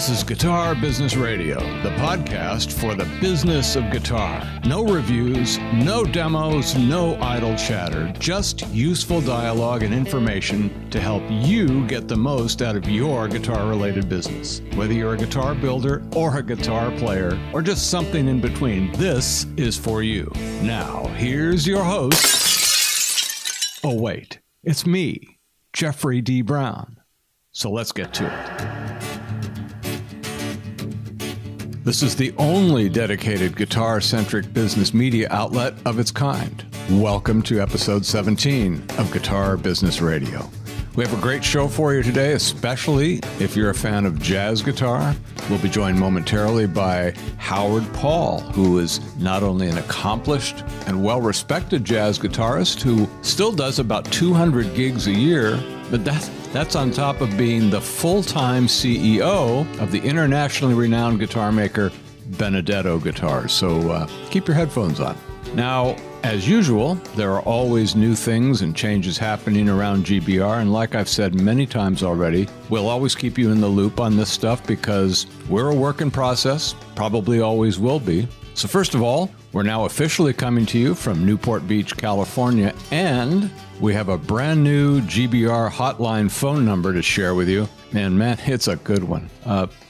This is Guitar Business Radio, the podcast for the business of guitar. No reviews, no demos, no idle chatter, just useful dialogue and information to help you get the most out of your guitar-related business. Whether you're a guitar builder or a guitar player or just something in between, this is for you. Now, here's your host. Oh, wait, it's me, Jeffrey D. Brown. So let's get to it. This is the only dedicated guitar-centric business media outlet of its kind. Welcome to episode 17 of Guitar Business Radio. We have a great show for you today, especially if you're a fan of jazz guitar. We'll be joined momentarily by Howard Paul, who is not only an accomplished and well-respected jazz guitarist who still does about 200 gigs a year, but that's on top of being the full-time CEO of the internationally renowned guitar maker Benedetto Guitars. So keep your headphones on. Now, as usual, there are always new things and changes happening around GBR, and like I've said many times already, we'll always keep you in the loop on this stuff because we're a work in process, probably always will be. So first of all, we're now officially coming to you from Newport Beach, California, and we have a brand new GBR hotline phone number to share with you. And man, it's a good one.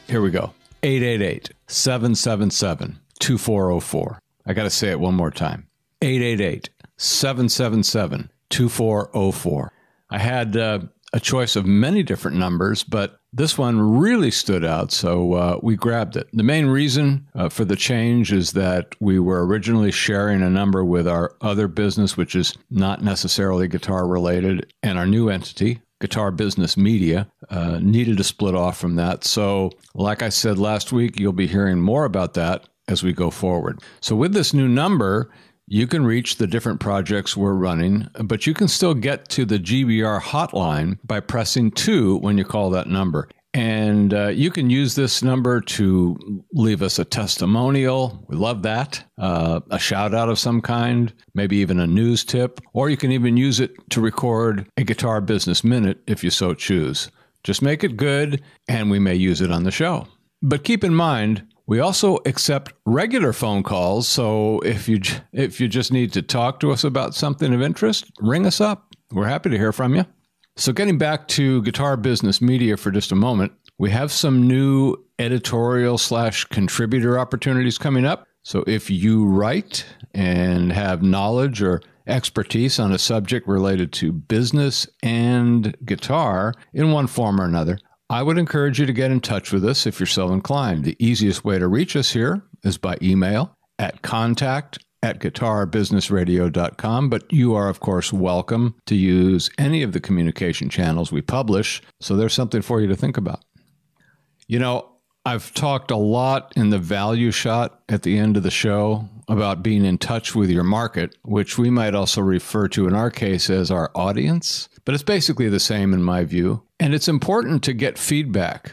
Here we go. 888-777-2404. I got to say it one more time. 888-777-2404. I had a choice of many different numbers, but this one really stood out, so we grabbed it. The main reason for the change is that we were originally sharing a number with our other business, which is not necessarily guitar-related, and our new entity, Guitar Business Media, needed to split off from that. So, like I said last week, you'll be hearing more about that as we go forward. So with this new number, you can reach the different projects we're running, but you can still get to the GBR hotline by pressing 2 when you call that number. And you can use this number to leave us a testimonial. We love that. A shout out of some kind, maybe even a news tip, or you can even use it to record a Guitar Business Minute if you so choose. Just make it good, and we may use it on the show. But keep in mind, we also accept regular phone calls, so if you just need to talk to us about something of interest, ring us up. We're happy to hear from you. So getting back to Guitar Business Media for just a moment, we have some new editorial/contributor opportunities coming up. So if you write and have knowledge or expertise on a subject related to business and guitar in one form or another, I would encourage you to get in touch with us if you're so inclined. The easiest way to reach us here is by email at contact@guitarbusinessradio.com, but you are, of course, welcome to use any of the communication channels we publish, so there's something for you to think about. You know, I've talked a lot in the value shot at the end of the show about being in touch with your market, which we might also refer to in our case as our audience, but it's basically the same in my view. And it's important to get feedback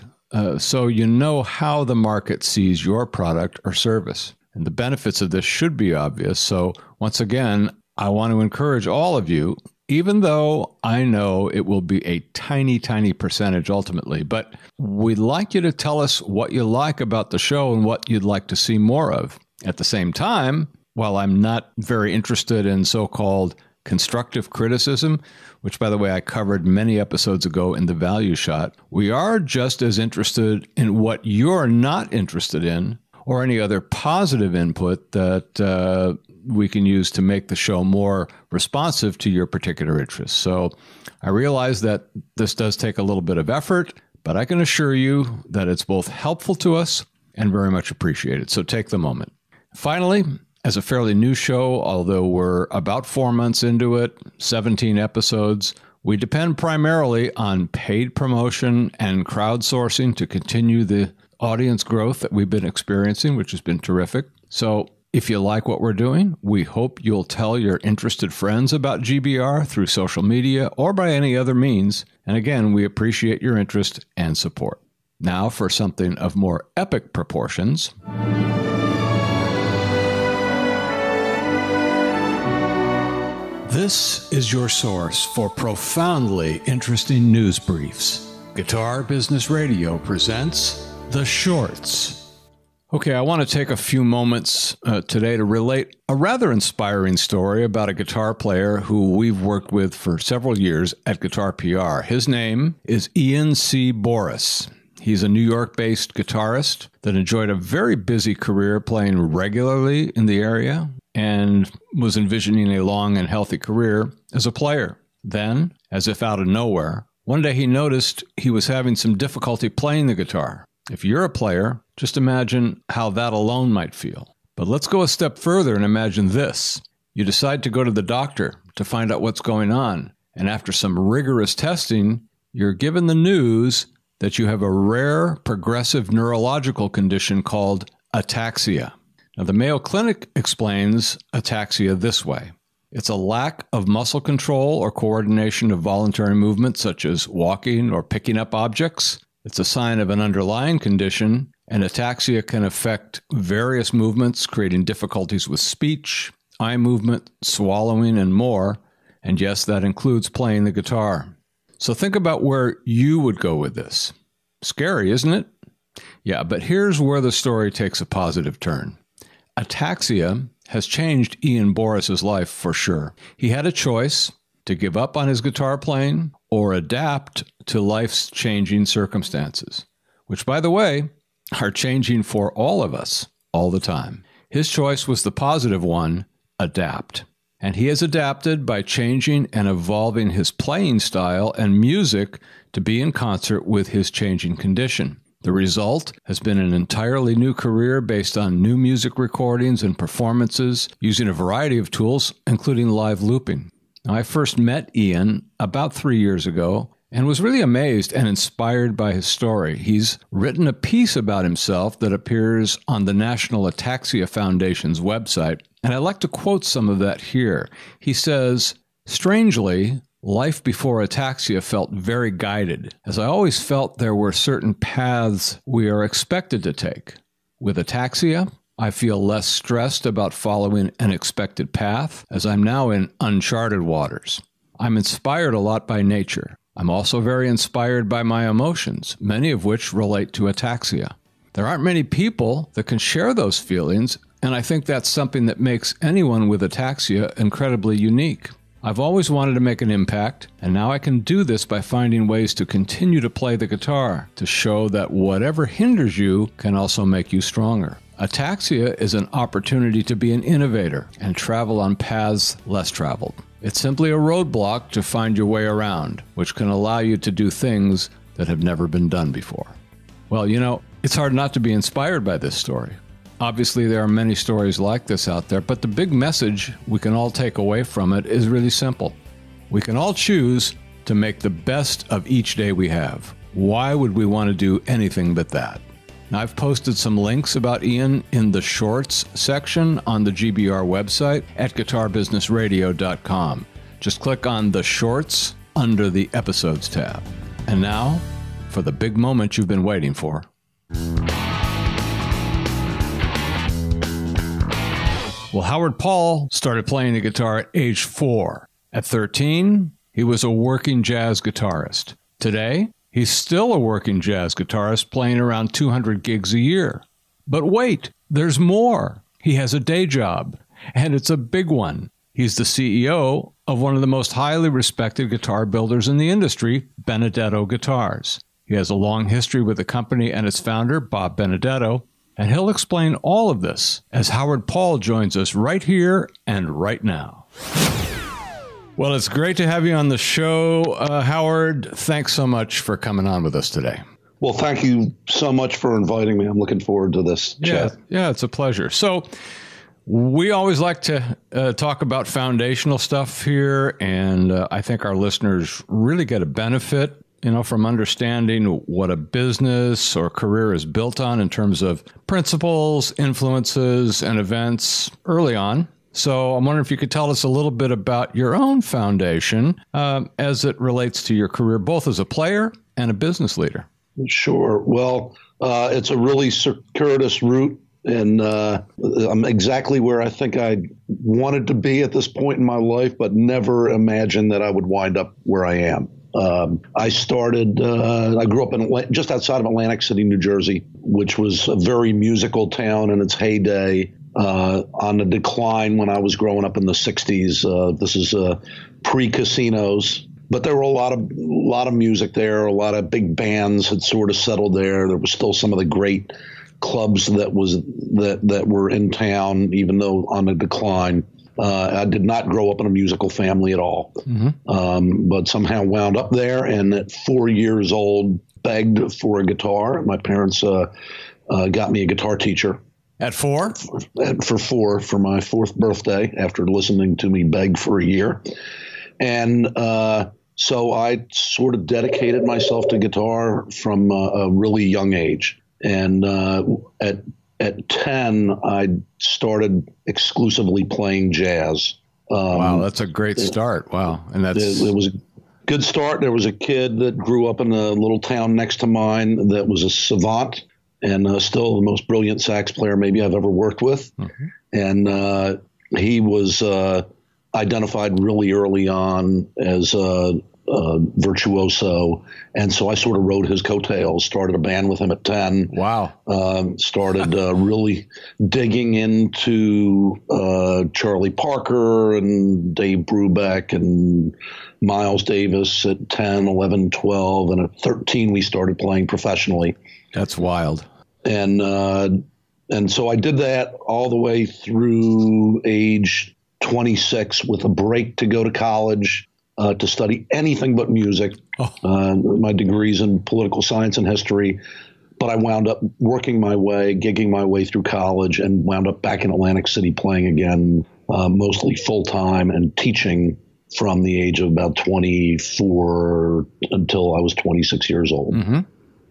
so you know how the market sees your product or service. And the benefits of this should be obvious. So once again, I want to encourage all of you, even though I know it will be a tiny, tiny percentage ultimately, but we'd like you to tell us what you like about the show and what you'd like to see more of. At the same time, while I'm not very interested in so-called constructive criticism, which, by the way, I covered many episodes ago in the value shot, we are just as interested in what you're not interested in or any other positive input that we can use to make the show more responsive to your particular interests. So I realize that this does take a little bit of effort, but I can assure you that it's both helpful to us and very much appreciated. So take the moment. Finally, as a fairly new show, although we're about 4 months into it, 17 episodes, we depend primarily on paid promotion and crowdsourcing to continue the audience growth that we've been experiencing, which has been terrific. So if you like what we're doing, we hope you'll tell your interested friends about GBR through social media or by any other means. And again, we appreciate your interest and support. Now for something of more epic proportions. This is your source for profoundly interesting news briefs. Guitar Business Radio presents The Shorts. Okay, I want to take a few moments today to relate a rather inspiring story about a guitar player who we've worked with for several years at Guitar PR. His name is Ian C. Bouras. He's a New York-based guitarist that enjoyed a very busy career playing regularly in the area and was envisioning a long and healthy career as a player. Then, as if out of nowhere, one day he noticed he was having some difficulty playing the guitar. If you're a player, just imagine how that alone might feel. But let's go a step further and imagine this. You decide to go to the doctor to find out what's going on, and after some rigorous testing, you're given the news that you have a rare progressive neurological condition called ataxia. Now, the Mayo Clinic explains ataxia this way. It's a lack of muscle control or coordination of voluntary movements such as walking or picking up objects. It's a sign of an underlying condition, and ataxia can affect various movements, creating difficulties with speech, eye movement, swallowing, and more. And yes, that includes playing the guitar. So think about where you would go with this. Scary, isn't it? Yeah, but here's where the story takes a positive turn. Ataxia has changed Ian Bouras's life for sure. He had a choice to give up on his guitar playing or adapt to life's changing circumstances, which, by the way, are changing for all of us all the time. His choice was the positive one, adapt. And he has adapted by changing and evolving his playing style and music to be in concert with his changing condition. The result has been an entirely new career based on new music recordings and performances using a variety of tools, including live looping. Now, I first met Ian about 3 years ago and was really amazed and inspired by his story. He's written a piece about himself that appears on the National Ataxia Foundation's website, and I'd like to quote some of that here. He says, "Strangely, life before ataxia felt very guided, as I always felt there were certain paths we are expected to take. With ataxia, I feel less stressed about following an expected path, as I'm now in uncharted waters. I'm inspired a lot by nature. I'm also very inspired by my emotions, many of which relate to ataxia. There aren't many people that can share those feelings, and I think that's something that makes anyone with ataxia incredibly unique. I've always wanted to make an impact, and now I can do this by finding ways to continue to play the guitar, to show that whatever hinders you can also make you stronger. Ataxia is an opportunity to be an innovator and travel on paths less traveled. It's simply a roadblock to find your way around, which can allow you to do things that have never been done before." Well, you know, it's hard not to be inspired by this story. Obviously, there are many stories like this out there, but the big message we can all take away from it is really simple. We can all choose to make the best of each day we have. Why would we want to do anything but that? Now, I've posted some links about Ian in the Shorts section on the GBR website at guitarbusinessradio.com. Just click on the Shorts under the Episodes tab. And now, for the big moment you've been waiting for. Well, Howard Paul started playing the guitar at age 4. At 13, he was a working jazz guitarist. Today, he's still a working jazz guitarist playing around 200 gigs a year. But wait, there's more. He has a day job, and it's a big one. He's the CEO of one of the most highly respected guitar builders in the industry, Benedetto Guitars. He has a long history with the company and its founder, Bob Benedetto, and he'll explain all of this as Howard Paul joins us right here and right now. Well, it's great to have you on the show, Howard. Thanks so much for coming on with us today. Well, thank you so much for inviting me. I'm looking forward to this chat. Yeah, it's a pleasure. So we always like to talk about foundational stuff here, and I think our listeners really get a benefit, from understanding what a business or career is built on in terms of principles, influences, and events early on. So I'm wondering if you could tell us a little bit about your own foundation as it relates to your career, both as a player and a business leader. Sure. Well, it's a really circuitous route, and I'm exactly where I think I wanted to be at this point in my life, but never imagined that I would wind up where I am. I started, I grew up in just outside of Atlantic City, New Jersey, which was a very musical town in its heyday, on the decline when I was growing up in the 60s. This is pre-casinos. But there were a lot of music there. A lot of big bands had sort of settled there. There was still some of the great clubs that were in town, even though on the decline. I did not grow up in a musical family at all, but somehow wound up there. And at 4 years old, begged for a guitar. My parents got me a guitar teacher. At 4? For my fourth birthday, after listening to me beg for a year. And so I sort of dedicated myself to guitar from a really young age. And at 10, I started exclusively playing jazz. Wow, that's a great start. Wow. And it was a good start. There was a kid that grew up in a little town next to mine that was a savant and still the most brilliant sax player maybe I've ever worked with. And he was identified really early on as a virtuoso, and so I sort of rode his coattails. Started a band with him at 10. Wow! Started really digging into Charlie Parker and Dave Brubeck and Miles Davis at 10, 11, 12, and at 13 we started playing professionally. That's wild. And so I did that all the way through age 26 with a break to go to college. To study anything but music. My degree's in political science and history, but I wound up gigging my way through college and wound up back in Atlantic City playing again, mostly full-time and teaching from the age of about 24 until I was 26 years old.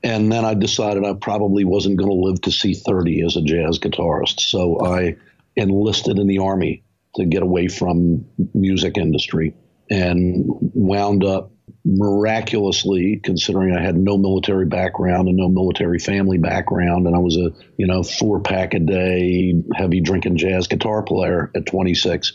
And then I decided I probably wasn't going to live to see 30 as a jazz guitarist. So I enlisted in the Army to get away from music industry. And wound up miraculously, considering I had no military background and no military family background, and I was a 4-pack a day, heavy drinking jazz guitar player at 26.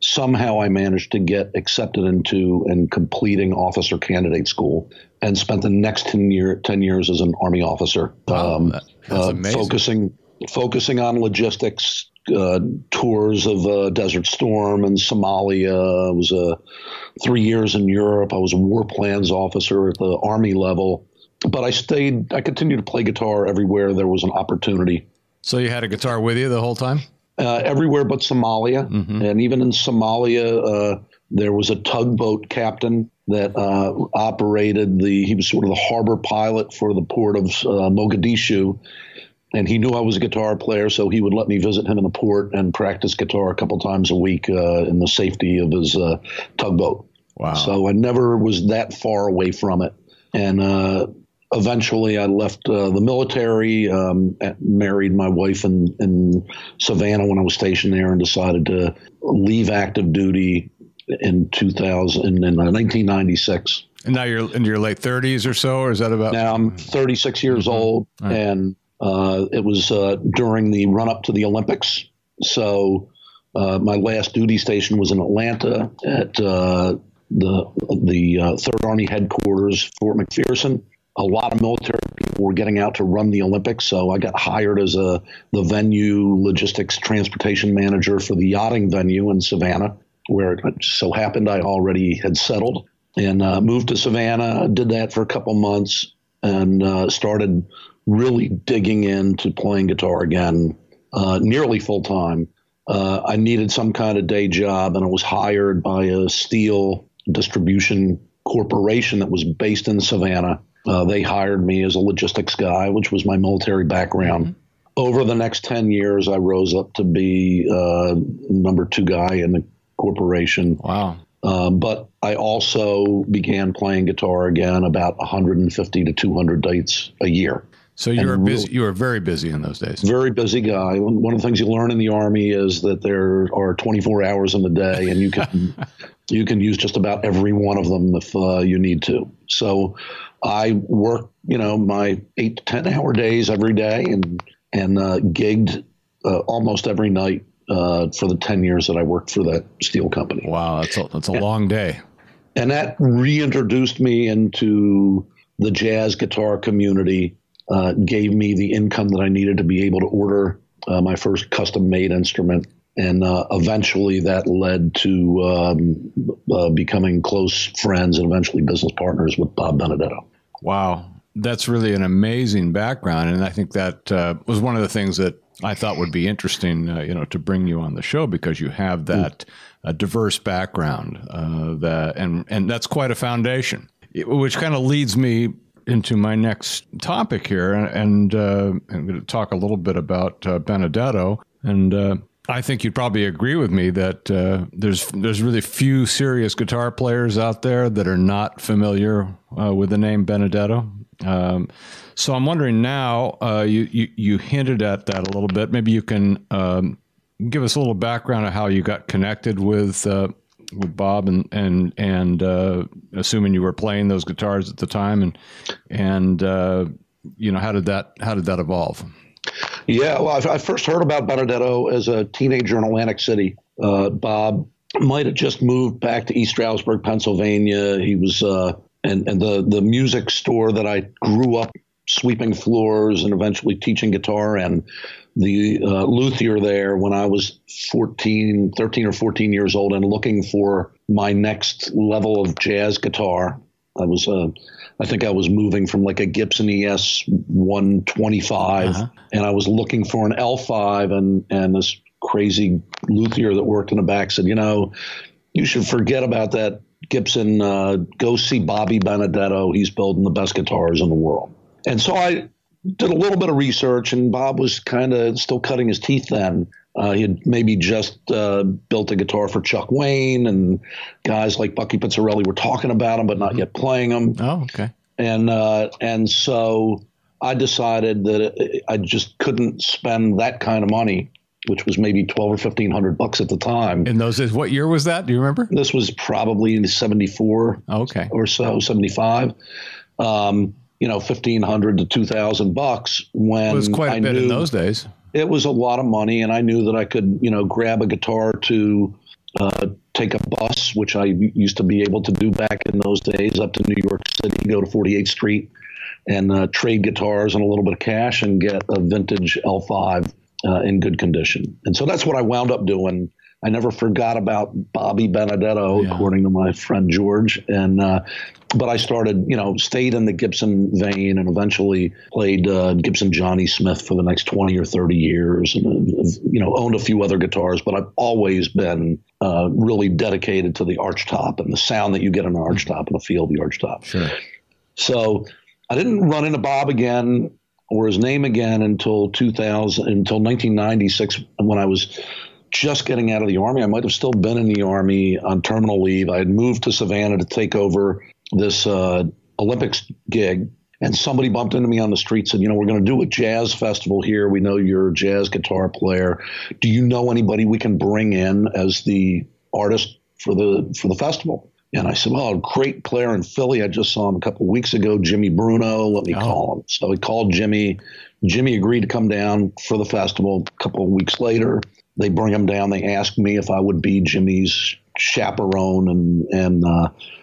Somehow I managed to get accepted into and completing officer candidate school, and spent the next 10 years as an Army officer. Wow, that's amazing. Focusing on logistics. Tours of Desert Storm and Somalia. I was 3 years in Europe. I was a war plans officer at the Army level. But I continued to play guitar everywhere there was an opportunity. So you had a guitar with you the whole time? Everywhere but Somalia. And even in Somalia, there was a tugboat captain that operated he was sort of the harbor pilot for the port of Mogadishu. And he knew I was a guitar player, so he would let me visit him in the port and practice guitar a couple times a week in the safety of his tugboat. Wow. So I never was that far away from it. And eventually I left the military, married my wife in Savannah when I was stationed there, and decided to leave active duty in 1996. And now you're in your late 30s or so, or is that about? Now I'm 36 years old, right. And it was during the run-up to the Olympics. So my last duty station was in Atlanta at the 3rd Army headquarters, Fort McPherson. A lot of military people were getting out to run the Olympics, so I got hired as the venue logistics transportation manager for the yachting venue in Savannah, where it so happened I already had settled, and moved to Savannah. Did that for a couple months and started really digging into playing guitar again, nearly full time. I needed some kind of day job, and I was hired by a steel distribution corporation that was based in Savannah. They hired me as a logistics guy, which was my military background. Over the next 10 years, I rose up to be number 2 guy in the corporation. Wow. But I also began playing guitar again about 150 to 200 dates a year. So you were busy. You were very busy in those days. Very busy guy. One of the things you learn in the Army is that there are 24 hours in the day, and you can use just about every one of them if you need to. So I worked, my 8 to 10 hour days every day, and gigged almost every night for the 10 years that I worked for that steel company. Wow, that's a long day. And that reintroduced me into the jazz guitar community, gave me the income that I needed to be able to order my first custom-made instrument. And eventually that led to becoming close friends and eventually business partners with Bob Benedetto. Wow. That's really an amazing background. And I think that was one of the things that I thought would be interesting, to bring you on the show, because you have that diverse background, and that's quite a foundation, which kind of leads me into my next topic here. And I'm going to talk a little bit about Benedetto. And I think you'd probably agree with me that there's really few serious guitar players out there that are not familiar with the name Benedetto. So I'm wondering now, you hinted at that a little bit. Maybe you can give us a little background of how you got connected with Bob, and assuming you were playing those guitars at the time, and how did that evolve? Yeah, well, I first heard about Benedetto as a teenager in Atlantic City. Bob might have just moved back to East Stroudsburg, Pennsylvania. He was, and the music store that I grew up sweeping floors and eventually teaching guitar, and the luthier there when I was 13 or 14 years old and looking for my next level of jazz guitar. I think I was moving from like a Gibson ES 125, and I was looking for an L5, and this crazy luthier that worked in the back said, you should forget about that Gibson, go see Bobby Benedetto. He's building the best guitars in the world. And so I did a little bit of research, and Bob was kind of still cutting his teeth then. He had maybe just built a guitar for Chuck Wayne, and guys like Bucky Pizzarelli were talking about him, but not yet playing him. Oh, okay. And so I decided that I just couldn't spend that kind of money, which was maybe $1,200 or $1,500 at the time. In those days, what year was that? Do you remember? This was probably in 74 or so, 75. $1,500 to $2,000 when it was quite a bit in those days. It was a lot of money, and I knew that I could, grab a guitar to take a bus, which I used to be able to do back in those days, up to New York City, go to 48th Street, and trade guitars and a little bit of cash and get a vintage L5 in good condition. And so that's what I wound up doing. I never forgot about Bobby Benedetto, according to my friend George. And but I started, stayed in the Gibson vein and eventually played Gibson Johnny Smith for the next 20 or 30 years, and owned a few other guitars. But I've always been really dedicated to the archtop and the sound that you get on an archtop and the feel of the archtop. Sure. So I didn't run into Bob again or his name again until 1996, when I was just getting out of the Army. I might have still been in the Army on terminal leave. I had moved to Savannah to take over this Olympics gig, and somebody bumped into me on the street, said, we're going to do a jazz festival here. We know you're a jazz guitar player. Do you know anybody we can bring in as the artist for the festival? And I said, well, great player in Philly. I just saw him a couple of weeks ago, Jimmy Bruno. Let me call him. So he called Jimmy. Jimmy agreed to come down for the festival. A couple of weeks later, they bring him down. They ask me if I would be Jimmy's chaperone and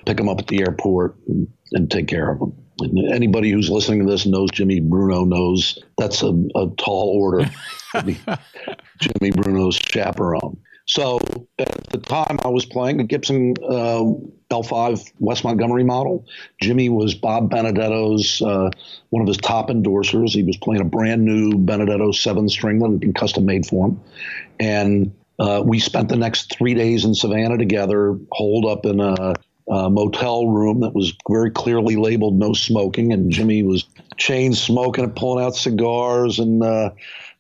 pick him up at the airport and take care of him. And anybody who's listening to this knows Jimmy Bruno knows that's a tall order to be Jimmy Bruno's chaperone. So at the time I was playing a Gibson L5 West Montgomery model. Jimmy was Bob Benedetto's, one of his top endorsers. He was playing a brand new Benedetto 7-string that had been custom made for him. And we spent the next 3 days in Savannah together, holed up in a motel room that was very clearly labeled no smoking. And Jimmy was chain smoking and pulling out cigars, and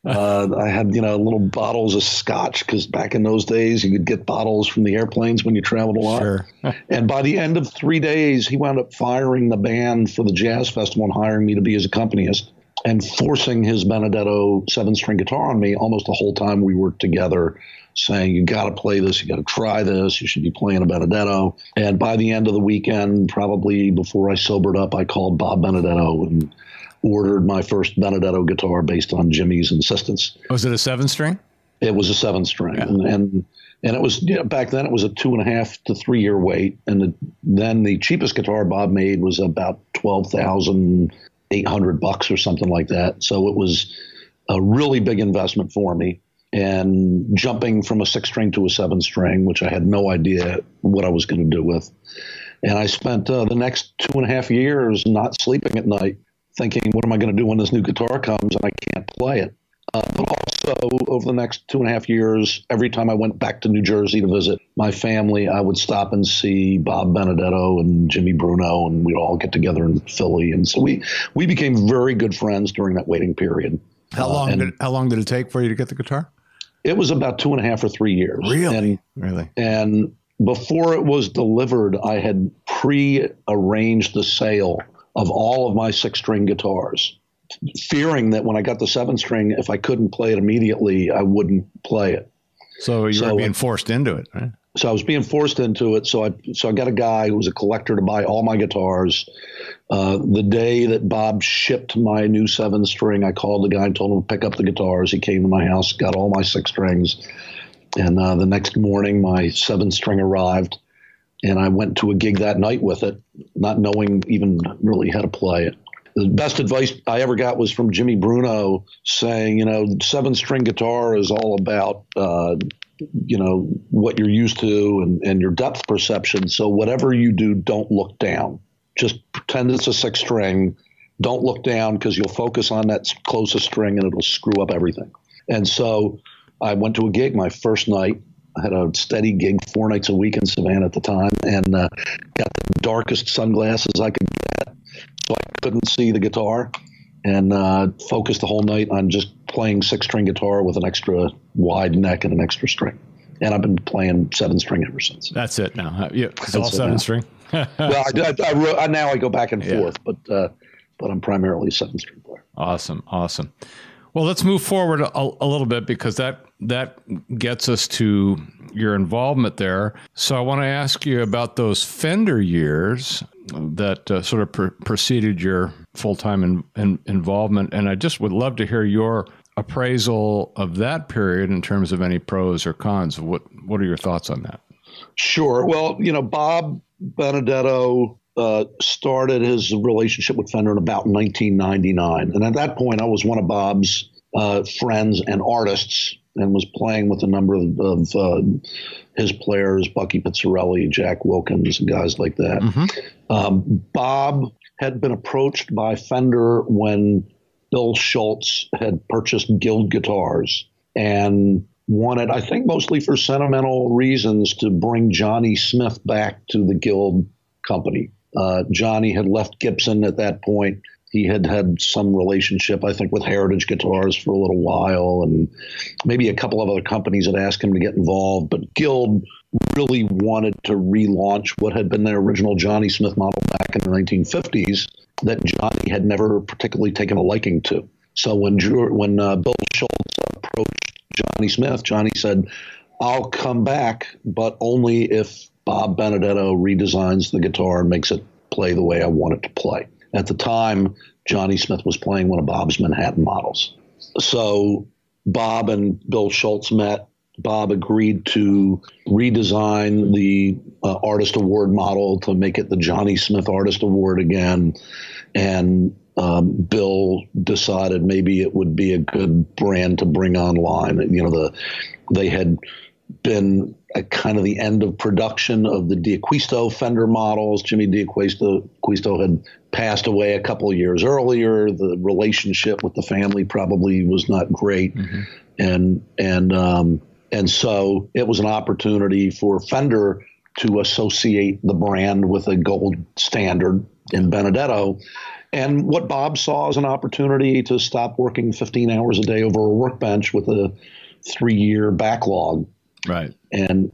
I had, little bottles of scotch, because back in those days you could get bottles from the airplanes when you traveled a lot. Sure. And by the end of 3 days, he wound up firing the band for the jazz festival and hiring me to be his accompanist and forcing his Benedetto 7-string guitar on me almost the whole time we worked together, saying, you got to play this, you got to try this, you should be playing a Benedetto. And by the end of the weekend, probably before I sobered up, I called Bob Benedetto and ordered my first Benedetto guitar based on Jimmy's insistence. Was it a 7-string? It was a 7-string. Yeah. And And it was, back then it was a 2.5 to 3 year wait. And then the cheapest guitar Bob made was about $12,800 or something like that. So it was a really big investment for me. And jumping from a 6-string to a 7-string, which I had no idea what I was going to do with. And I spent the next 2.5 years not sleeping at night, thinking, what am I going to do when this new guitar comes and I can't play it? But also, over the next 2.5 years, every time I went back to New Jersey to visit my family, I would stop and see Bob Benedetto and Jimmy Bruno, and we'd all get together in Philly. And so we became very good friends during that waiting period. How long did it take for you to get the guitar? It was about 2.5 or 3 years. Really? And before it was delivered, I had pre-arranged the sale of all of my 6-string guitars, fearing that when I got the 7-string, if I couldn't play it immediately, I wouldn't play it. So you were being forced into it, right? So I was being forced into it. So I got a guy who was a collector to buy all my guitars. The day that Bob shipped my new 7-string, I called the guy and told him to pick up the guitars. He came to my house, got all my 6-strings. And the next morning, my 7-string arrived. And I went to a gig that night with it, not knowing even really how to play it. The best advice I ever got was from Jimmy Bruno saying, 7-string guitar is all about, what you're used to and your depth perception. So whatever you do, don't look down. Just pretend it's a 6-string. Don't look down because you'll focus on that closest string and it'll screw up everything. And so I went to a gig my first night. I had a steady gig 4 nights a week in Savannah at the time, and got the darkest sunglasses I could get so I couldn't see the guitar, and focused the whole night on just playing 6-string guitar with an extra wide neck and an extra string. And I've been playing 7-string ever since. That's it now. Yeah, it's all 7-string. Well, now I go back and forth, but I'm primarily a 7-string player. Awesome. Well, let's move forward a little bit because that gets us to your involvement there. So I want to ask you about those Fender years that sort of preceded your full-time involvement. And I just would love to hear your appraisal of that period in terms of any pros or cons. What are your thoughts on that? Sure. Well, Bob Benedetto started his relationship with Fender in about 1999. And at that point, I was one of Bob's friends and artists and was playing with a number of his players, Bucky Pizzarelli, Jack Wilkins, and guys like that. Mm-hmm. Bob had been approached by Fender when Bill Schultz had purchased Guild guitars and wanted, I think mostly for sentimental reasons, to bring Johnny Smith back to the Guild company. Johnny had left Gibson at that point. He had had some relationship, I think, with Heritage Guitars for a little while, and maybe a couple of other companies had asked him to get involved. But Guild really wanted to relaunch what had been their original Johnny Smith model back in the 1950s that Johnny had never particularly taken a liking to. So when Bill Schultz approached Johnny Smith, Johnny said, "I'll come back, but only if Bob Benedetto redesigns the guitar and makes it play the way I want it to play." At the time, Johnny Smith was playing one of Bob's Manhattan models. So Bob and Bill Schultz met. Bob agreed to redesign the Artist Award model to make it the Johnny Smith Artist Award again. And Bill decided maybe it would be a good brand to bring online. They had been at kind of the end of production of the D'Acquisto Fender models. Jimmy D'Acquisto had passed away a couple of years earlier. The relationship with the family probably was not great. Mm-hmm. And so it was an opportunity for Fender to associate the brand with a gold standard in Benedetto. And what Bob saw as an opportunity to stop working 15 hours a day over a workbench with a 3-year backlog. Right. And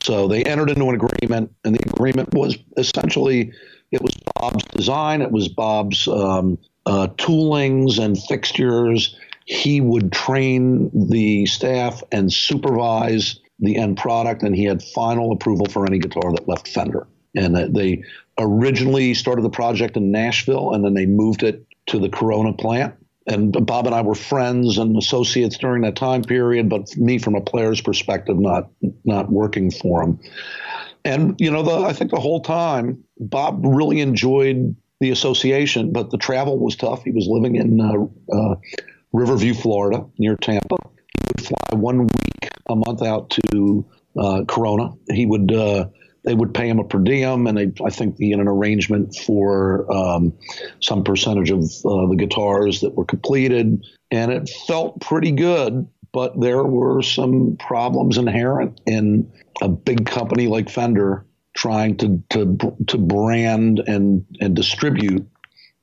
so they entered into an agreement, and the agreement was essentially, it was Bob's design. It was Bob's toolings and fixtures. He would train the staff and supervise the end product, and he had final approval for any guitar that left Fender. And they originally started the project in Nashville, and then they moved it to the Corona plant. and Bob and I were friends and associates during that time period, but me from a player's perspective, not working for him. And, I think the whole time, Bob really enjoyed the association, but the travel was tough. He was living in Riverview, Florida, near Tampa. He would fly 1 week a month out to Corona. They would pay him a per diem, and I think be in an arrangement for some percentage of the guitars that were completed. And it felt pretty good, but there were some problems inherent in a big company like Fender trying to brand and distribute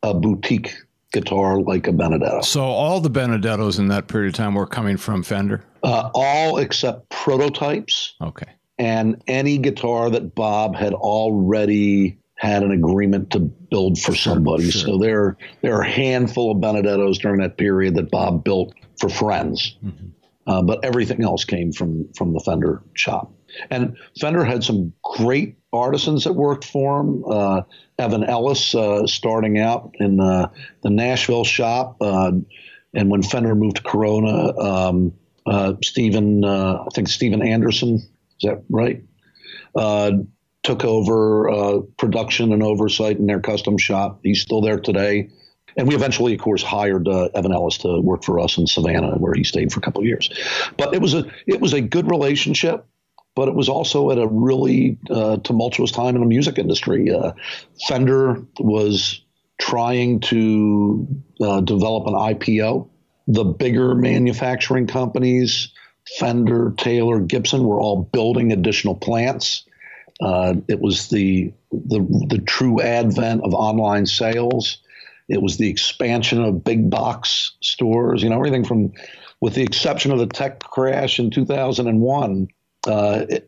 a boutique guitar like a Benedetto. So all the Benedettos in that period of time were coming from Fender? All except prototypes. Okay. And any guitar that Bob had already had an agreement to build for somebody. Sure. So there are a handful of Benedettos during that period that Bob built for friends. Mm-hmm. But everything else came from the Fender shop. And Fender had some great artisans that worked for him. Evan Ellis starting out in the Nashville shop. And when Fender moved to Corona, I think Stephen Anderson, is that right? Took over production and oversight in their custom shop. He's still there today. And we eventually, of course, hired Evan Ellis to work for us in Savannah, where he stayed for a couple of years. But it was a good relationship, but it was also at a really tumultuous time in the music industry. Fender was trying to develop an IPO. The bigger manufacturing companies, Fender, Taylor, Gibson, were all building additional plants. It was the true advent of online sales. It was the expansion of big box stores, everything from, with the exception of the tech crash in 2001,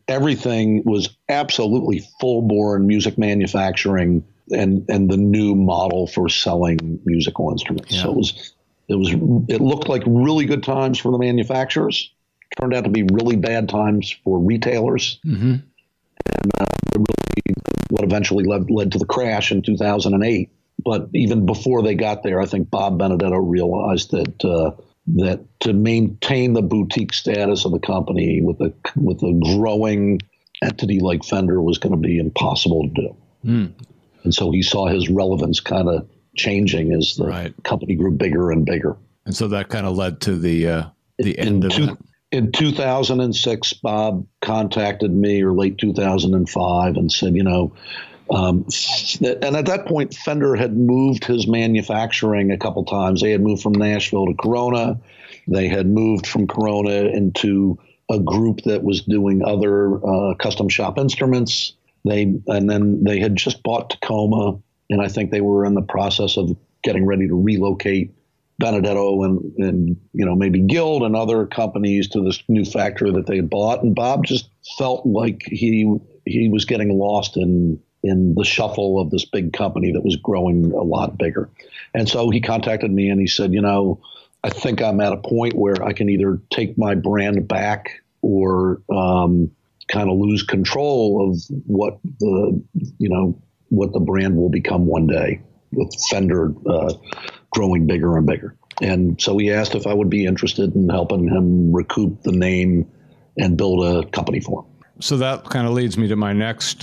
everything was absolutely full-born music manufacturing and the new model for selling musical instruments. Yeah. So it looked like really good times for the manufacturers. Turned out to be really bad times for retailers. Mm-hmm. And really what eventually led to the crash in 2008. But even before they got there, I think Bob Benedetto realized that to maintain the boutique status of the company with a growing entity like Fender was going to be impossible to do. Mm. And so he saw his relevance kind of changing as the company grew bigger and bigger. And so that kind of led to the end of it. In 2006, Bob contacted me, or late 2005, and said, and at that point, Fender had moved his manufacturing a couple times. They had moved from Nashville to Corona. They had moved from Corona into a group that was doing other custom shop instruments. And then they had just bought Tacoma, and I think they were in the process of getting ready to relocate Benedetto and maybe Guild and other companies to this new factory that they had bought. And Bob just felt like he was getting lost in the shuffle of this big company that was growing a lot bigger. And so he contacted me and he said, I think I'm at a point where I can either take my brand back or kind of lose control of what the brand will become one day, with Fender growing bigger and bigger. And so he asked if I would be interested in helping him recoup the name and build a company for him. So that kind of leads me to my next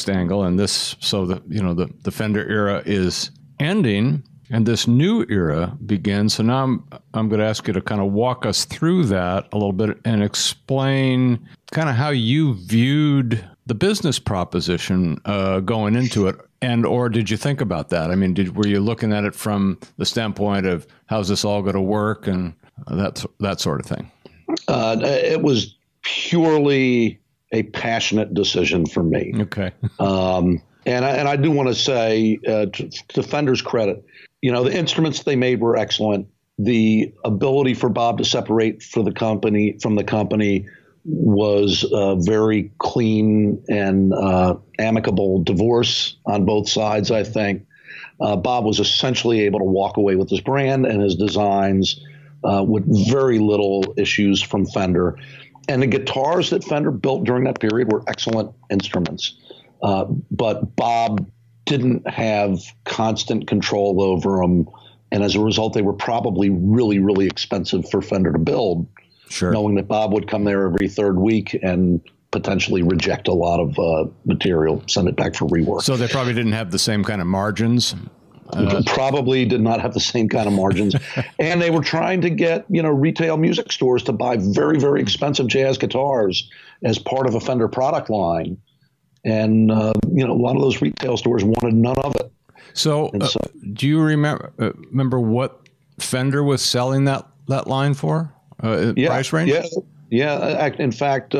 angle, and this. So the Fender era is ending, and this new era begins. So now I'm going to ask you to kind of walk us through that a little bit and explain kind of how you viewed the business proposition going into it. And or did you think about that? I mean, were you looking at it from the standpoint of how's this all going to work and that sort of thing? It was purely a passionate decision for me. Okay. And I do want to say, to Fender's credit, the instruments they made were excellent. The ability for Bob to separate from the company was a very clean and amicable divorce on both sides, I think. Bob was essentially able to walk away with his brand and his designs with very little issues from Fender. And the guitars that Fender built during that period were excellent instruments. But Bob didn't have constant control over them And as a result, they were probably really, really expensive for Fender to build, Sure. knowing that Bob would come there every third week and potentially reject a lot of material, send it back for rework. So they probably didn't have the same kind of margins. Probably did not have the same kind of margins. And they were trying to get, retail music stores to buy very, very expensive jazz guitars as part of a Fender product line. And, a lot of those retail stores wanted none of it. So, do you remember what Fender was selling that line for? Price range? Yeah. In fact,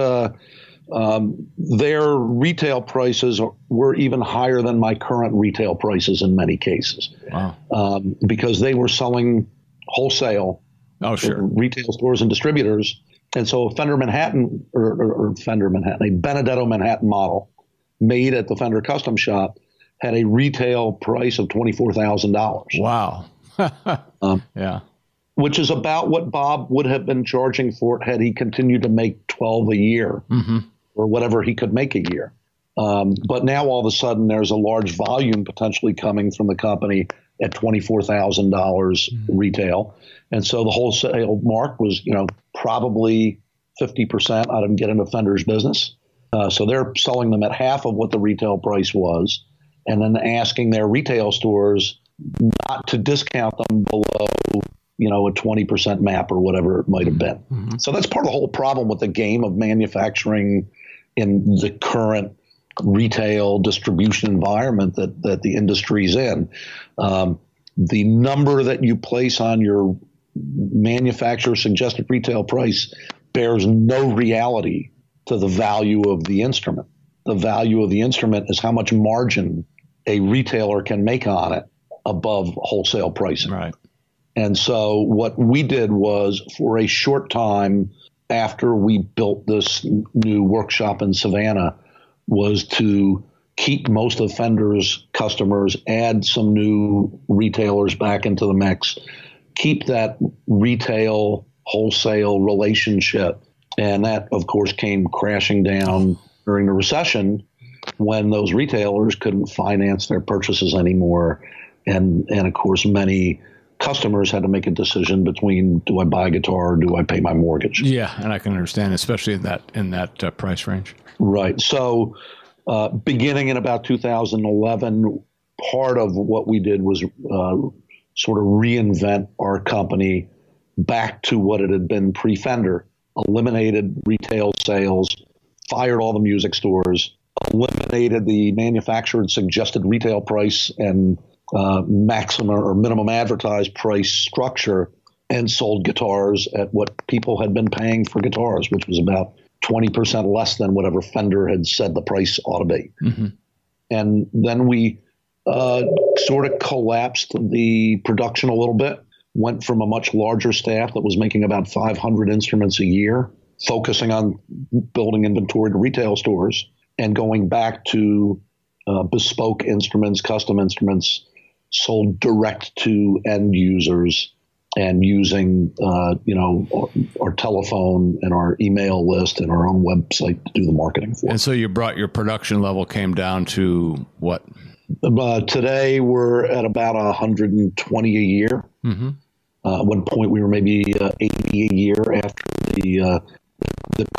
their retail prices were even higher than my current retail prices in many cases. Wow. Because they were selling wholesale. Oh, sure. Retail stores and distributors. And so a Fender Manhattan or Fender Manhattan, a Benedetto Manhattan model made at the Fender Custom Shop had a retail price of $24,000. Wow. Yeah. Which is about what Bob would have been charging for it had he continued to make 12 a year or whatever he could make a year. But now all of a sudden there's a large volume potentially coming from the company at $24,000 retail. And so the wholesale mark was, probably 50% out of getting into Fender's business. So they're selling them at half of what the retail price was, and then asking their retail stores not to discount them below, a 20% map or whatever it might have been. So that's part of the whole problem with the game of manufacturing in the current retail distribution environment that the industry's in. The number that you place on your manufacturer suggested retail price bears no reality to the value of the instrument. The value of the instrument is how much margin a retailer can make on it above wholesale pricing. Right. And so what we did was, for a short time after we built this new workshop in Savannah, was to keep most of Fender's customers, add some new retailers back into the mix, keep that retail wholesale relationship. And that, of course, came crashing down during the recession when those retailers couldn't finance their purchases anymore. And of course, many customers had to make a decision between, do I buy a guitar or do I pay my mortgage? Yeah, and I can understand, especially in that price range. Right. So beginning in about 2011, part of what we did was sort of reinvent our company back to what it had been pre-Fender, eliminated retail sales, fired all the music stores, eliminated the manufacturer suggested retail price and maximum or minimum advertised price structure, and sold guitars at what people had been paying for guitars, which was about 20% less than whatever Fender had said the price ought to be. And then we sort of collapsed the production a little bit, went from a much larger staff that was making about 500 instruments a year, focusing on building inventory to retail stores, and going back to bespoke instruments, custom instruments, sold direct to end users, and using our telephone and our email list and our own website to do the marketing for. And so you brought your production level came down to what? Today we're at about 120 a year. At one point we were maybe 80 a year after the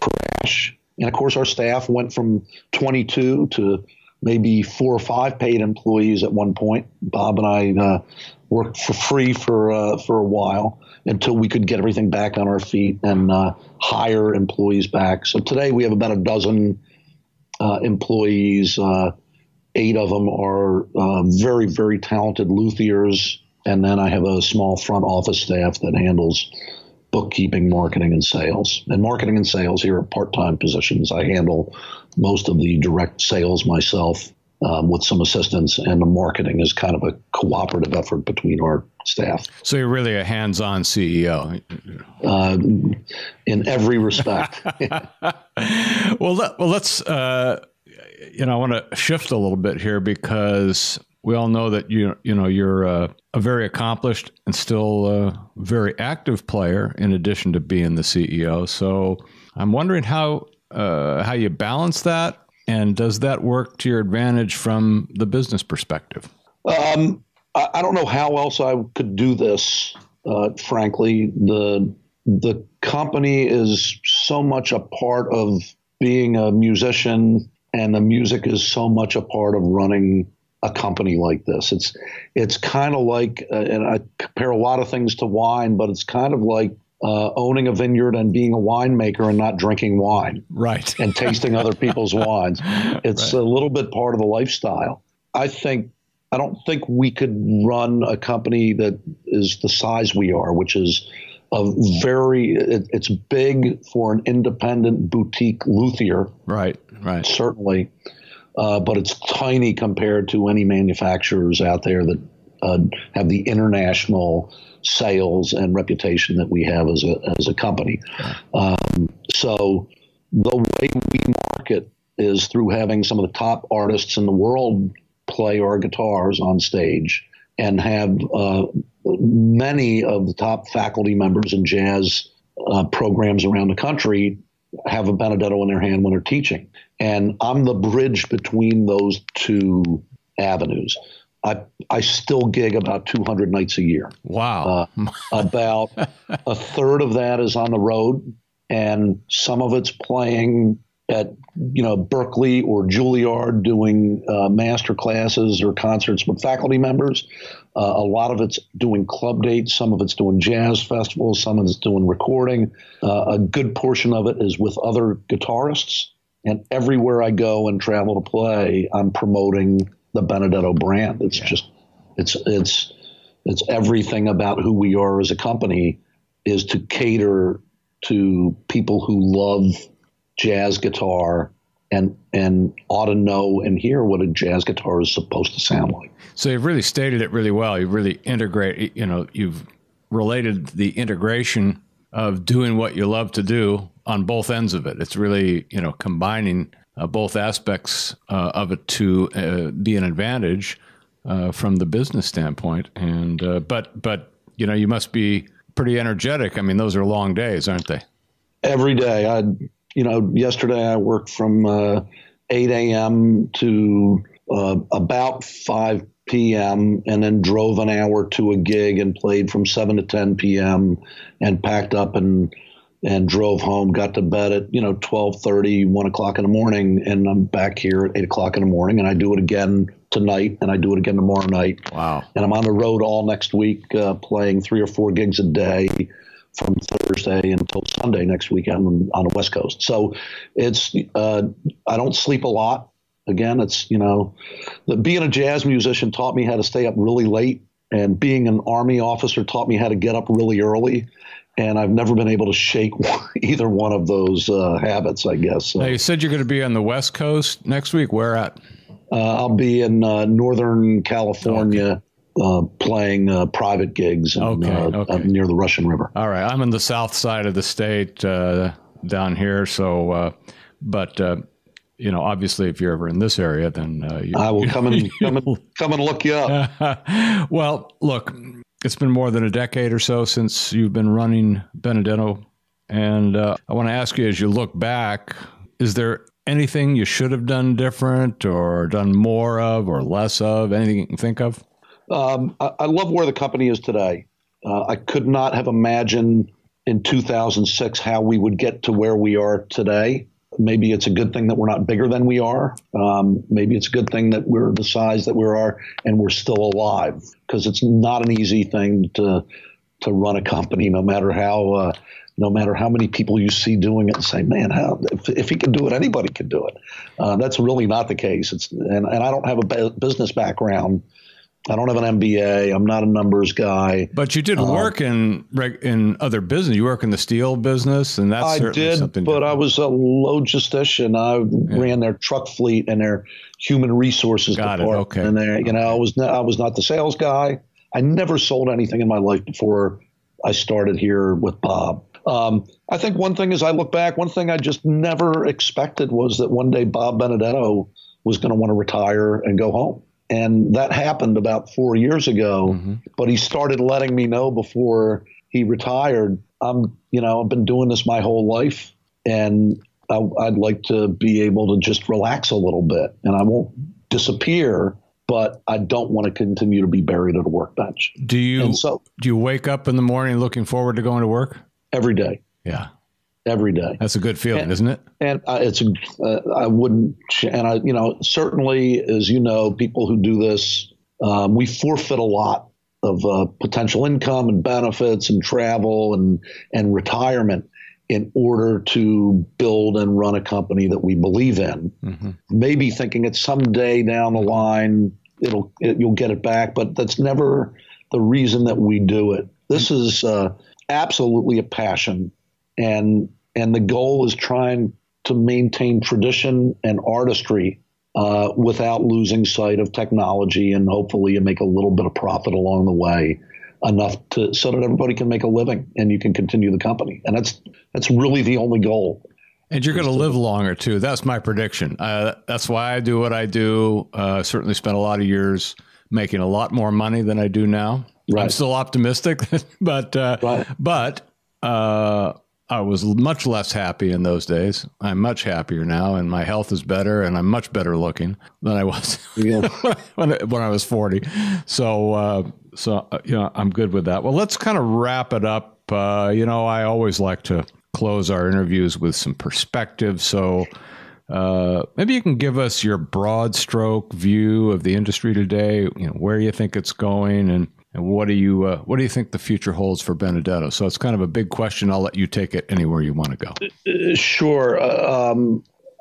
crash. And of course our staff went from 22 to maybe 4 or 5 paid employees at one point. Bob and I worked for free for a while until we could get everything back on our feet and hire employees back. So today we have about a dozen employees. 8 of them are very, very talented luthiers. And then I have a small front office staff that handles bookkeeping, marketing, and sales. And marketing and sales here are part-time positions. I handle most of the direct sales myself with some assistance, and the marketing is kind of a cooperative effort between our staff. So you're really a hands-on CEO. In every respect. Well, let's, I want to shift a little bit here, because we all know that you're a very accomplished and still very active player in addition to being the CEO. So I'm wondering how you balance that, and does that work to your advantage from the business perspective? I don't know how else I could do this. Frankly, the company is so much a part of being a musician, and the music is so much a part of running a company like this. It's kind of like, and I compare a lot of things to wine, but it's kind of like owning a vineyard and being a winemaker and not drinking wine, right? And tasting other people's wines. It's right. A little bit part of the lifestyle. I don't think we could run a company that is the size we are, which is it's big for an independent boutique luthier. Right. Certainly. But it's tiny compared to any manufacturers out there that have the international sales and reputation that we have as a company. So the way we market is through having some of the top artists in the world play our guitars on stage, and have many of the top faculty members in jazz programs around the country have a Benedetto in their hand when they're teaching. And I'm the bridge between those two avenues. I still gig about 200 nights a year. Wow. About a third of that is on the road, and some of it's playing at Berkeley or Juilliard, doing master classes or concerts with faculty members. A lot of it's doing club dates. Some of it's doing jazz festivals. Some of it's doing recording. A good portion of it is with other guitarists. And everywhere I go and travel to play, I'm promoting the Benedetto brand. It's just, it's everything about who we are as a company is to cater to people who love jazz guitar and ought to know and hear what a jazz guitar is supposed to sound like. So you've really stated it really well. You really integrate, you've related the integration of doing what you love to do on both ends of it. It's really, combining both aspects of it to be an advantage from the business standpoint. And but you must be pretty energetic. I mean, those are long days, aren't they? Every day. Yesterday I worked from 8 a.m. to about 5 p.m. and then drove an hour to a gig and played from 7 to 10 p.m. and packed up and drove home, got to bed at 12:30, 1 o'clock in the morning, and I'm back here at 8 o'clock in the morning, and I do it again tonight, and I do it again tomorrow night. Wow. And I'm on the road all next week, playing 3 or 4 gigs a day from Thursday until Sunday next weekend on the West Coast. So it's I don't sleep a lot. Again, it's being a jazz musician taught me how to stay up really late, and being an Army officer taught me how to get up really early. And I've never been able to shake either one of those habits, I guess. So, now, you said you're going to be on the West Coast next week. Where at? I'll be in Northern California. Okay. Playing private gigs near the Russian River. All right. I'm in the south side of the state down here. So, but obviously if you're ever in this area, then I will come and look you up. Well, look, it's been more than a decade or so since you've been running Benedetto. And I want to ask you, as you look back, is there anything you should have done different or done more of or less of? Anything you can think of? I love where the company is today. I could not have imagined in 2006 how we would get to where we are today. Maybe it's a good thing that we're not bigger than we are. Maybe it's a good thing that we're the size that we are and we're still alive, because it's not an easy thing to run a company, no matter how many people you see doing it and say, man, if he can do it, anybody can do it. That's really not the case. And I don't have a business background. I don't have an MBA. I'm not a numbers guy. But you did work in other business. You work in the steel business, and that's certainly something different. I was a logistician. I ran their truck fleet and their human resources department. Okay. And I was not the sales guy. I never sold anything in my life before I started here with Bob. I think one thing as I look back, one thing I just never expected was that one day Bob Benedetto was going to want to retire and go home. And that happened about 4 years ago, but he started letting me know before he retired. I've been doing this my whole life, and I'd like to be able to just relax a little bit, and I won't disappear, but I don't want to continue to be buried at a workbench. Do you wake up in the morning looking forward to going to work? Every day. Yeah. Every day. That's a good feeling, isn't it? And I wouldn't, and certainly, as you know, people who do this, we forfeit a lot of potential income and benefits and travel and retirement in order to build and run a company that we believe in. Mm-hmm. Maybe thinking that someday down the line you'll get it back, but that's never the reason that we do it. This is absolutely a passion, and the goal is trying to maintain tradition and artistry without losing sight of technology, and hopefully you make a little bit of profit along the way, enough so that everybody can make a living and you can continue the company. And that's really the only goal. And you're going to live longer too. That's my prediction. That's why I do what I do. Certainly spent a lot of years making a lot more money than I do now. Right. I'm still optimistic, but I was much less happy in those days. I'm much happier now, and my health is better, and I'm much better looking than I was when I was 40. So I'm good with that. Well, let's kind of wrap it up. I always like to close our interviews with some perspective. So maybe you can give us your broad stroke view of the industry today. Where you think it's going, and what do you think the future holds for Benedetto? So it's kind of a big question. I'll let you take it anywhere you want to go. Sure.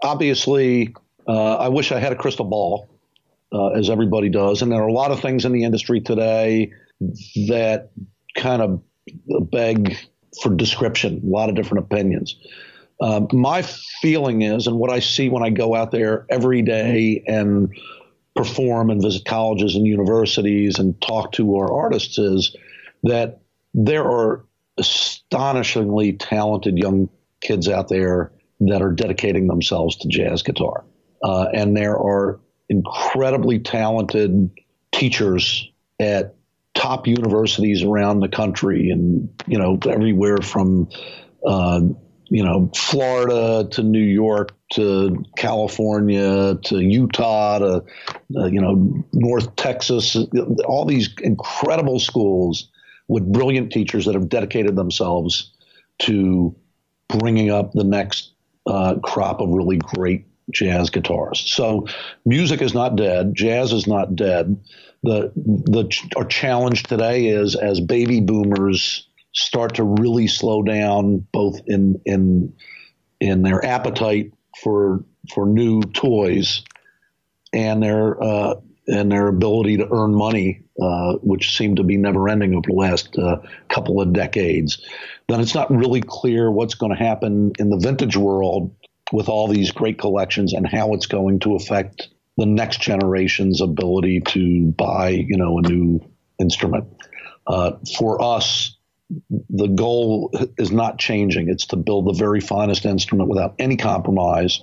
Obviously, I wish I had a crystal ball, as everybody does. And there are a lot of things in the industry today that kind of beg for description, a lot of different opinions. My feeling is, and what I see when I go out there every day and perform and visit colleges and universities and talk to our artists, is that there are astonishingly talented young kids out there that are dedicating themselves to jazz guitar. And there are incredibly talented teachers at top universities around the country, and, everywhere from, Florida to New York to California to Utah to, North Texas, all these incredible schools with brilliant teachers that have dedicated themselves to bringing up the next crop of really great jazz guitarists. So music is not dead. Jazz is not dead. Our challenge today is, as baby boomers start to really slow down, both in their appetite for new toys and their ability to earn money, which seemed to be never ending over the last couple of decades, then it's not really clear what's going to happen in the vintage world with all these great collections and how it's going to affect the next generation's ability to buy, a new instrument. For us, the goal is not changing. It's to build the very finest instrument without any compromise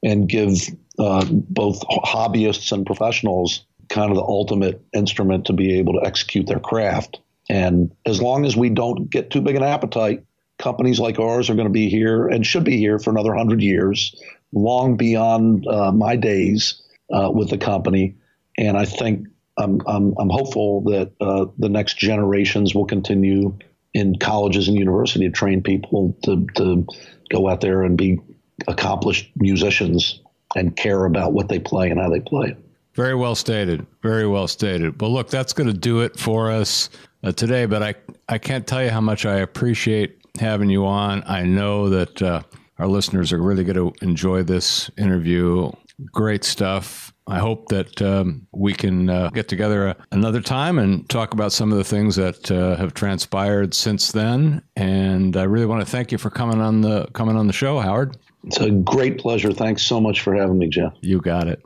and give both hobbyists and professionals kind of the ultimate instrument to be able to execute their craft. And as long as we don't get too big an appetite, companies like ours are going to be here and should be here for another 100 years, long beyond my days with the company. And I think I'm hopeful that the next generations will continue in colleges and university to train people to go out there and be accomplished musicians and care about what they play and how they play. Very well stated. Very well stated. Well, look, that's going to do it for us today, but I can't tell you how much I appreciate having you on. I know that our listeners are really going to enjoy this interview. Great stuff. I hope that we can get together another time and talk about some of the things that have transpired since then. And I really want to thank you for coming on the show, Howard. It's a great pleasure. Thanks so much for having me, Jeff. You got it.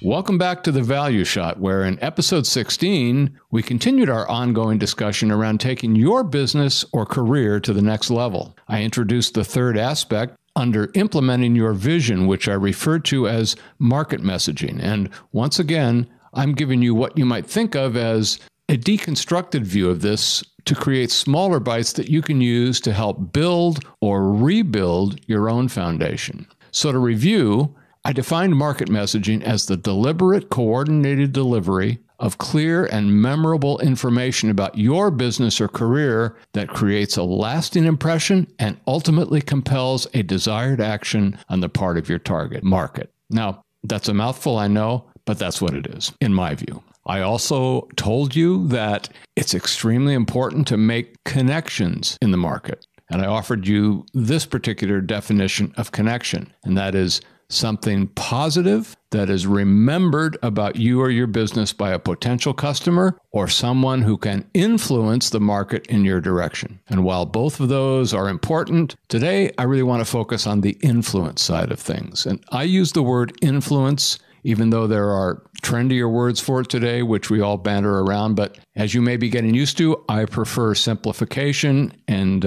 Welcome back to The Value Shot, where in episode 16, we continued our ongoing discussion around taking your business or career to the next level. I introduced the third aspect under implementing your vision, which I refer to as market messaging. And once again, I'm giving you what you might think of as a deconstructed view of this to create smaller bites that you can use to help build or rebuild your own foundation. So to review, I defined market messaging as the deliberate, coordinated delivery of clear and memorable information about your business or career that creates a lasting impression and ultimately compels a desired action on the part of your target market. Now, that's a mouthful, I know, but that's what it is, in my view. I also told you that it's extremely important to make connections in the market. And I offered you this particular definition of connection, and that is something positive that is remembered about you or your business by a potential customer or someone who can influence the market in your direction. And while both of those are important, today I really want to focus on the influence side of things. And I use the word influence, even though there are trendier words for it today, which we all banter around. But as you may be getting used to, I prefer simplification and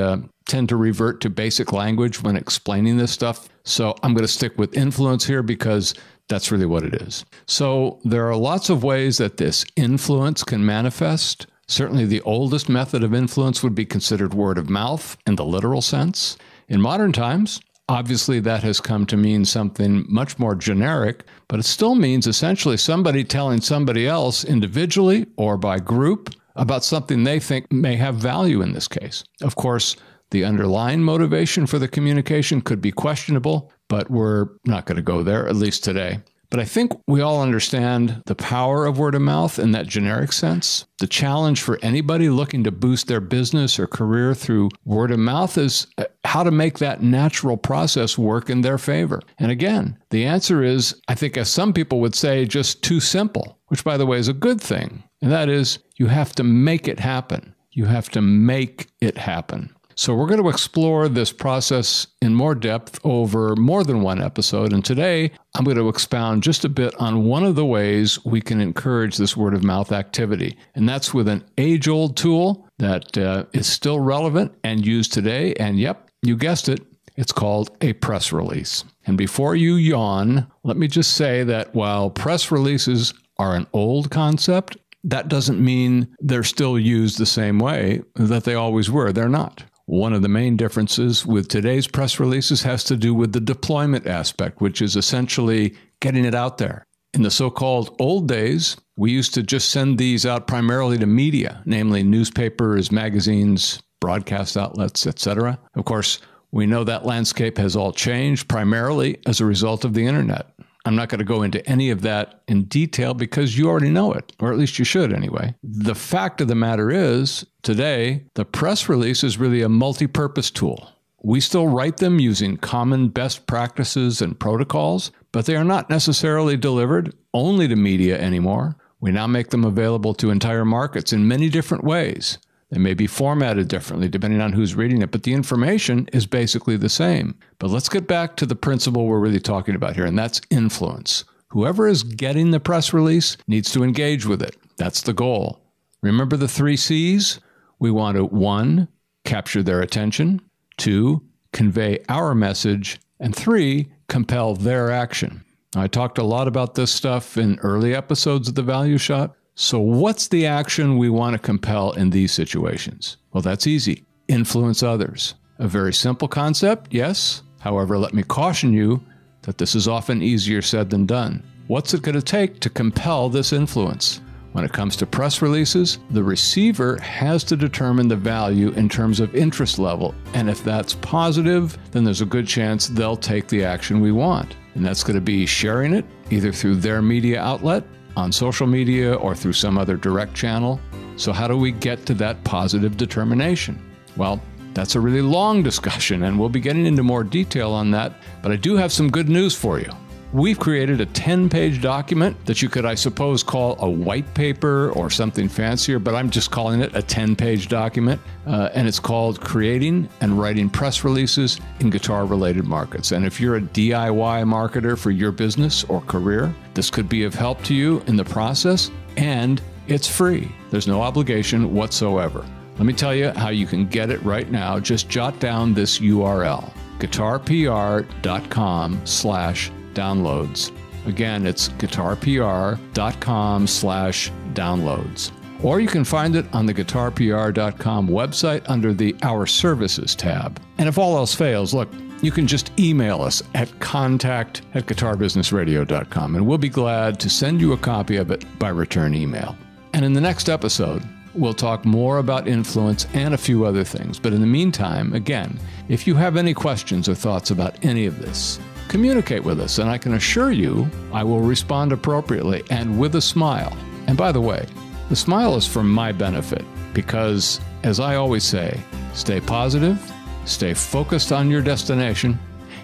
tend to revert to basic language when explaining this stuff. So I'm going to stick with influence here because that's really what it is. So there are lots of ways that this influence can manifest. Certainly the oldest method of influence would be considered word of mouth in the literal sense. In modern times, obviously that has come to mean something much more generic, but it still means essentially somebody telling somebody else individually or by group about something they think may have value in this case. Of course, the underlying motivation for the communication could be questionable, but we're not going to go there, at least today. But I think we all understand the power of word of mouth in that generic sense. The challenge for anybody looking to boost their business or career through word of mouth is how to make that natural process work in their favor. And again, the answer is, I think as some people would say, just too simple, which by the way is a good thing. And that is, you have to make it happen. You have to make it happen. So we're going to explore this process in more depth over more than one episode. And today, I'm going to expound just a bit on one of the ways we can encourage this word of mouth activity. And that's with an age-old tool that is still relevant and used today. And yep, you guessed it, it's called a press release. And before you yawn, let me just say that while press releases are an old concept, that doesn't mean they're still used the same way that they always were. They're not. One of the main differences with today's press releases has to do with the deployment aspect, which is essentially getting it out there. In the so-called old days, we used to just send these out primarily to media, namely newspapers, magazines, broadcast outlets, etc. Of course, we know that landscape has all changed primarily as a result of the internet. I'm not going to go into any of that in detail because you already know it, or at least you should anyway. The fact of the matter is, today, the press release is really a multi-purpose tool. We still write them using common best practices and protocols, but they are not necessarily delivered only to media anymore. We now make them available to entire markets in many different ways. They may be formatted differently depending on who's reading it, but the information is basically the same. But let's get back to the principle we're really talking about here, and that's influence. Whoever is getting the press release needs to engage with it. That's the goal. Remember the 3 C's? We want to 1, capture their attention, 2, convey our message, and 3, compel their action. I talked a lot about this stuff in early episodes of The Value Shot. So what's the action we want to compel in these situations? Well, that's easy. Influence others. A very simple concept, yes. However, let me caution you that this is often easier said than done. What's it going to take to compel this influence? When it comes to press releases, the receiver has to determine the value in terms of interest level. And if that's positive, then there's a good chance they'll take the action we want. And that's going to be sharing it either through their media outlet, on social media, or through some other direct channel. So how do we get to that positive determination? Well, that's a really long discussion, and we'll be getting into more detail on that, but I do have some good news for you. We've created a 10-page document that you could, I suppose, call a white paper or something fancier, but I'm just calling it a 10-page document, and it's called Creating and Writing Press Releases in Guitar-Related Markets. And if you're a DIY marketer for your business or career, this could be of help to you in the process, and it's free. There's no obligation whatsoever. Let me tell you how you can get it right now. Just jot down this URL, guitarpr.com/downloads. Again, it's guitarpr.com/downloads. Or you can find it on the guitarpr.com website under the Our Services tab. And if all else fails, look, you can just email us at contact@guitarbusinessradio.com, and we'll be glad to send you a copy of it by return email. And in the next episode, we'll talk more about influence and a few other things. But in the meantime, again, if you have any questions or thoughts about any of this, communicate with us, and I can assure you I will respond appropriately and with a smile. And by the way, the smile is for my benefit because, as I always say, stay positive, stay focused on your destination,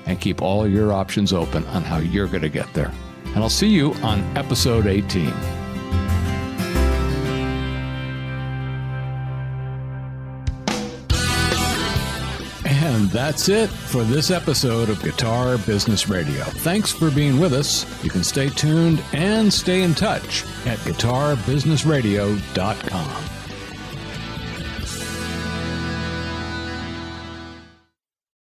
and keep all your options open on how you're going to get there. And I'll see you on episode 18. And that's it for this episode of Guitar Business Radio. Thanks for being with us. You can stay tuned and stay in touch at guitarbusinessradio.com.